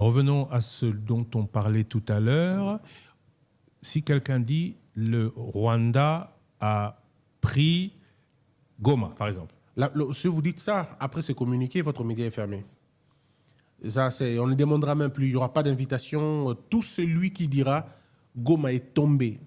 Revenons à ce dont on parlait tout à l'heure. Si quelqu'un dit le Rwanda a pris Goma, par exemple. Si vous dites ça, après c'est communiqué, votre média est fermé. Ça, on ne demandera même plus, il n'y aura pas d'invitation. Tout celui qui dira Goma est tombé,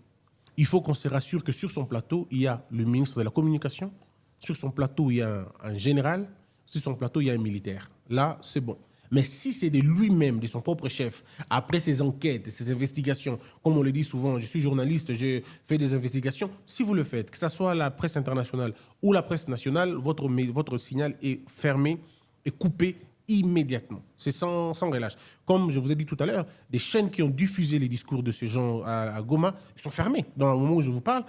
il faut qu'on se rassure que sur son plateau, il y a le ministre de la Communication, sur son plateau, il y a un général, sur son plateau, il y a un militaire. Là, c'est bon. Mais si c'est de lui-même, de son propre chef, après ses enquêtes, ses investigations, comme on le dit souvent, je suis journaliste, je fais des investigations, si vous le faites, que ce soit la presse internationale ou la presse nationale, votre signal est fermé et coupé immédiatement. C'est sans relâche. Comme je vous ai dit tout à l'heure, des chaînes qui ont diffusé les discours de ces gens à Goma sont fermées. Dans le moment où je vous parle,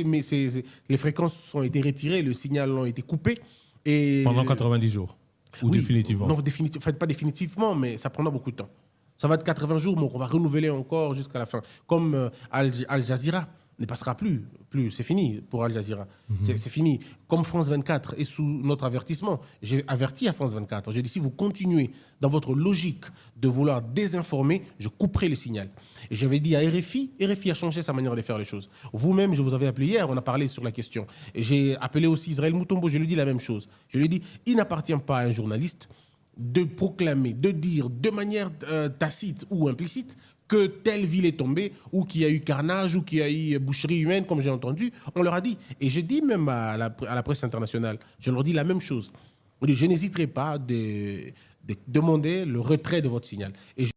les fréquences ont été retirées, le signal a été coupé. Et pendant 90 jours. Ou oui, définitivement? Non, pas définitivement, mais ça prendra beaucoup de temps. Ça va être 80 jours, mais on va renouveler encore jusqu'à la fin. Comme Al Jazeera ne passera plus. C'est fini pour Al Jazeera. C'est fini. Comme France 24 est sous notre avertissement, j'ai averti à France 24. J'ai dit, si vous continuez dans votre logique de vouloir désinformer, je couperai le signal. Et j'avais dit à RFI a changé sa manière de faire les choses. Vous-même, je vous avais appelé hier, on a parlé sur la question. Et j'ai appelé aussi Israël Moutombo, je lui ai dit la même chose. Je lui ai dit, il n'appartient pas à un journaliste de proclamer, de dire de manière tacite ou implicite que telle ville est tombée, ou qu'il y a eu carnage, ou qu'il y a eu boucherie humaine, comme j'ai entendu. On leur a dit. Et j'ai dit même à la presse internationale, je leur dis la même chose. Je n'hésiterai pas de demander le retrait de votre signal. Et